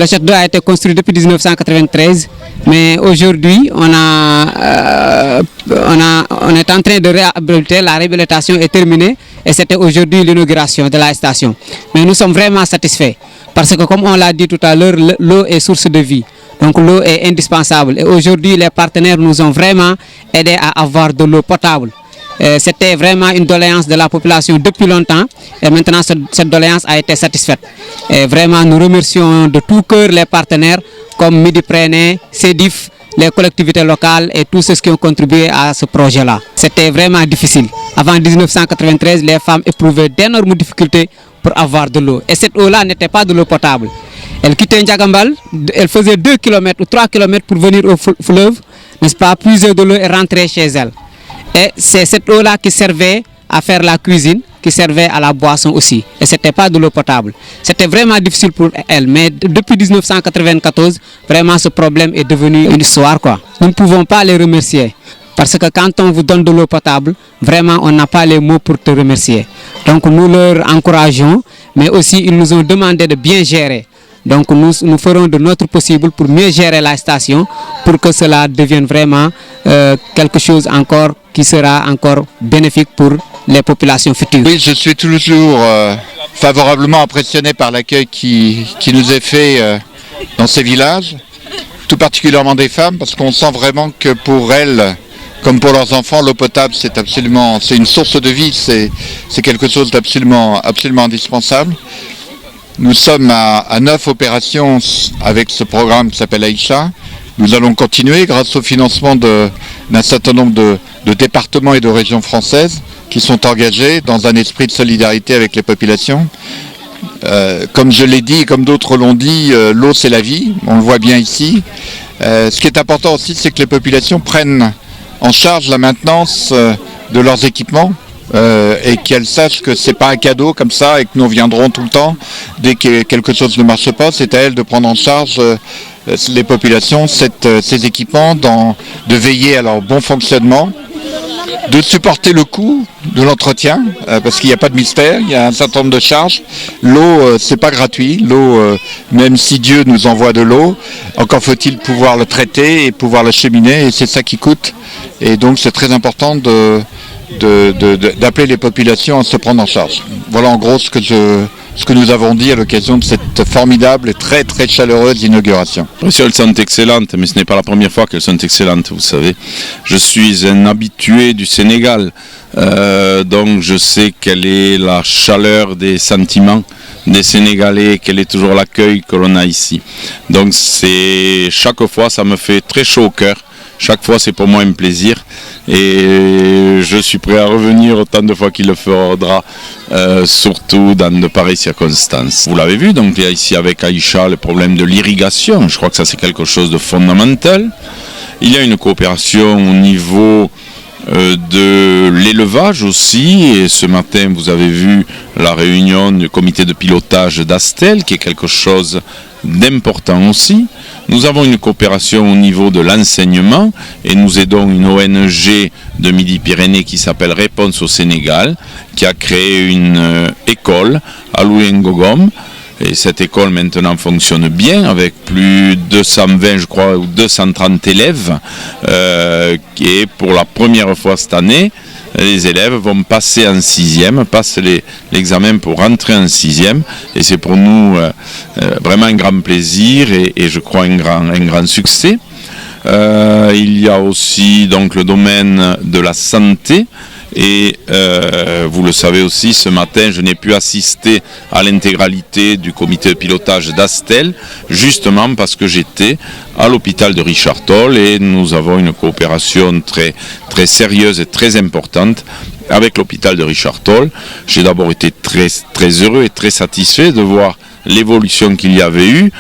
Le château d'eau a été construit depuis 1993, mais aujourd'hui, on est en train de réhabiliter. La réhabilitation est terminée et c'était aujourd'hui l'inauguration de la station. Mais nous sommes vraiment satisfaits parce que, comme on l'a dit tout à l'heure, l'eau est source de vie. Donc l'eau est indispensable. Et aujourd'hui, les partenaires nous ont vraiment aidés à avoir de l'eau potable. C'était vraiment une doléance de la population depuis longtemps et maintenant cette doléance a été satisfaite. Et vraiment, nous remercions de tout cœur les partenaires comme Midi Préné, CEDIF, les collectivités locales et tous ceux qui ont contribué à ce projet-là. C'était vraiment difficile. Avant 1993, les femmes éprouvaient d'énormes difficultés pour avoir de l'eau. Et cette eau-là n'était pas de l'eau potable. Elle quittait Ndiagambal, elle faisait 2 km ou 3 km pour venir au fleuve, n'est-ce pas, puiser de l'eau et rentrer chez elle. Et c'est cette eau-là qui servait à faire la cuisine, qui servait à la boisson aussi. Et ce n'était pas de l'eau potable. C'était vraiment difficile pour elle. Mais depuis 1994, vraiment ce problème est devenu une histoire, quoi. Nous ne pouvons pas les remercier. Parce que quand on vous donne de l'eau potable, vraiment on n'a pas les mots pour te remercier. Donc nous leur encourageons, mais aussi ils nous ont demandé de bien gérer. Donc nous ferons de notre possible pour mieux gérer la station, pour que cela devienne vraiment quelque chose encore qui sera encore bénéfique pour les populations futures. Oui, je suis toujours favorablement impressionné par l'accueil qui nous est fait dans ces villages, tout particulièrement des femmes, parce qu'on sent vraiment que pour elles, comme pour leurs enfants, l'eau potable c'est une source de vie, c'est quelque chose d'absolument indispensable. Nous sommes à 9 opérations avec ce programme qui s'appelle Aïcha. Nous allons continuer grâce au financement d'un certain nombre de départements et de régions françaises qui sont engagés dans un esprit de solidarité avec les populations. Comme je l'ai dit et comme d'autres l'ont dit, l'eau c'est la vie, on le voit bien ici. Ce qui est important aussi, c'est que les populations prennent en charge la maintenance de leurs équipements. Et qu'elles sachent que c'est pas un cadeau comme ça et que nous viendrons tout le temps dès que quelque chose ne marche pas. C'est à elles de prendre en charge les populations, ces équipements, de veiller à leur bon fonctionnement, de supporter le coût de l'entretien, parce qu'il n'y a pas de mystère, il y a un certain nombre de charges. L'eau, c'est pas gratuit. L'eau, même si Dieu nous envoie de l'eau, encore faut-il pouvoir le traiter et pouvoir l'acheminer, et c'est ça qui coûte. Et donc c'est très important d'appeler les populations à se prendre en charge. Voilà en gros ce que nous avons dit à l'occasion de cette formidable et très très chaleureuse inauguration. Elles sont excellentes, mais ce n'est pas la première fois qu'elles sont excellentes, vous savez. Je suis un habitué du Sénégal, donc je sais quelle est la chaleur des sentiments des Sénégalais, quel est toujours l'accueil que l'on a ici. Donc chaque fois ça me fait très chaud au cœur. Chaque fois, c'est pour moi un plaisir et je suis prêt à revenir autant de fois qu'il le faudra, surtout dans de pareilles circonstances. Vous l'avez vu, donc il y a ici avec Aïcha le problème de l'irrigation. Je crois que ça c'est quelque chose de fondamental. Il y a une coopération au niveau de l'élevage aussi, et ce matin vous avez vu la réunion du comité de pilotage d'Astel qui est quelque chose d'important aussi. Nous avons une coopération au niveau de l'enseignement et nous aidons une ONG de Midi-Pyrénées qui s'appelle Réponse au Sénégal, qui a créé une école à Louis-Ngogom. Et cette école maintenant fonctionne bien avec plus de 220, je crois, ou 230 élèves. Et pour la première fois cette année, les élèves vont passer en 6e, passent l'examen pour rentrer en 6e. Et c'est pour nous vraiment un grand plaisir et je crois un grand succès. Il y a aussi donc le domaine de la santé. Et vous le savez aussi, ce matin, je n'ai pu assister à l'intégralité du comité de pilotage d'Astel, justement parce que j'étais à l'hôpital de Richard Toll et nous avons une coopération très, très sérieuse et très importante avec l'hôpital de Richard Toll. J'ai d'abord été très, très heureux et très satisfait de voir l'évolution qu'il y avait eu,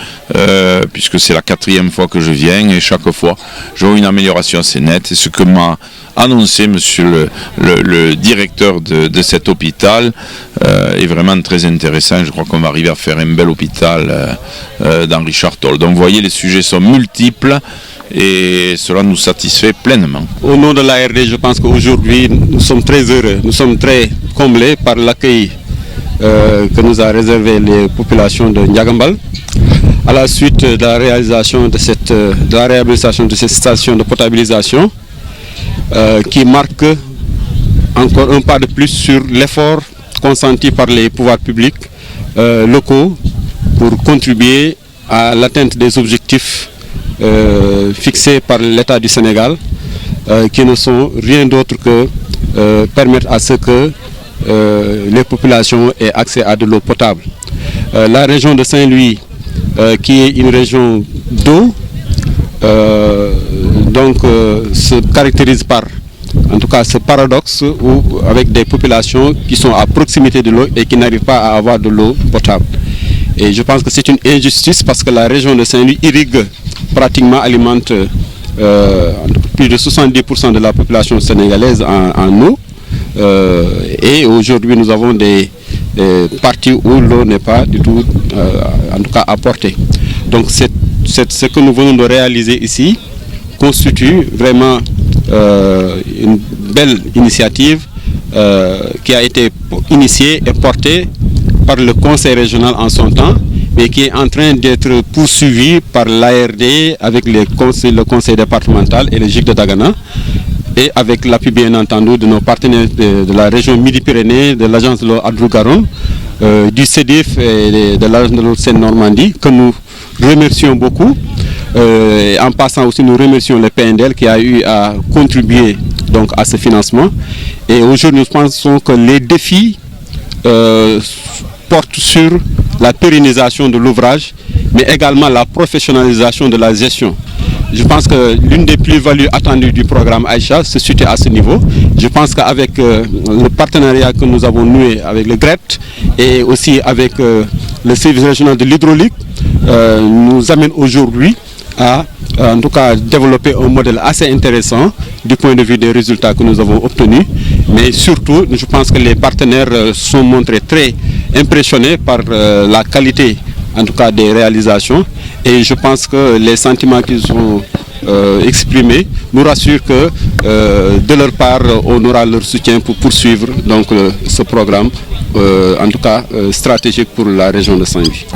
puisque c'est la 4e fois que je viens et chaque fois, j'ai une amélioration assez nette. Et ce que m'a annoncé monsieur le directeur de cet hôpital est vraiment très intéressant. Je crois qu'on va arriver à faire un bel hôpital dans Richard Toll. Donc vous voyez, les sujets sont multiples et cela nous satisfait pleinement. Au nom de l'ARD, je pense qu'aujourd'hui, nous sommes très heureux, nous sommes très comblés par l'accueil que nous a réservé les populations de Ndiagambal. à la suite de la réalisation de la réhabilitation de cette station de potabilisation qui marque encore un pas de plus sur l'effort consenti par les pouvoirs publics locaux pour contribuer à l'atteinte des objectifs fixés par l'État du Sénégal, qui ne sont rien d'autre que permettre à ce que les populations aient accès à de l'eau potable. La région de Saint-Louis, qui est une région d'eau, se caractérise par, en tout cas, ce paradoxe avec des populations qui sont à proximité de l'eau et qui n'arrivent pas à avoir de l'eau potable. Et je pense que c'est une injustice parce que la région de Saint-Louis irrigue, pratiquement alimente plus de 70% de la population sénégalaise en eau. Et aujourd'hui, nous avons des parties où l'eau n'est pas du tout, en tout cas, apportée. Donc, ce que nous venons de réaliser ici constitue vraiment une belle initiative qui a été initiée et portée par le conseil régional en son temps, mais qui est en train d'être poursuivie par l'ARD avec le conseil départemental et le GIC de Dagana, et avec l'appui bien entendu de nos partenaires de la région Midi-Pyrénées, de l'agence de l'eau Adrou-Garonne, du CEDIF et de l'agence de l'eau Seine-Normandie, que nous remercions beaucoup. En passant aussi, nous remercions le PNDL qui a eu à contribuer donc, à ce financement. Et aujourd'hui, nous pensons que les défis portent sur la pérennisation de l'ouvrage, mais également la professionnalisation de la gestion. Je pense que l'une des plus-values attendues du programme Aïcha se situe à ce niveau. Je pense qu'avec le partenariat que nous avons noué avec le GRET et aussi avec le service régional de l'hydraulique, nous amène aujourd'hui à en tout cas développer un modèle assez intéressant du point de vue des résultats que nous avons obtenus. Mais surtout, je pense que les partenaires sont montrés très impressionnés par la qualité en tout cas des réalisations, et je pense que les sentiments qu'ils ont exprimés nous rassurent que de leur part on aura leur soutien pour poursuivre donc ce programme en tout cas stratégique pour la région de Saint-Louis.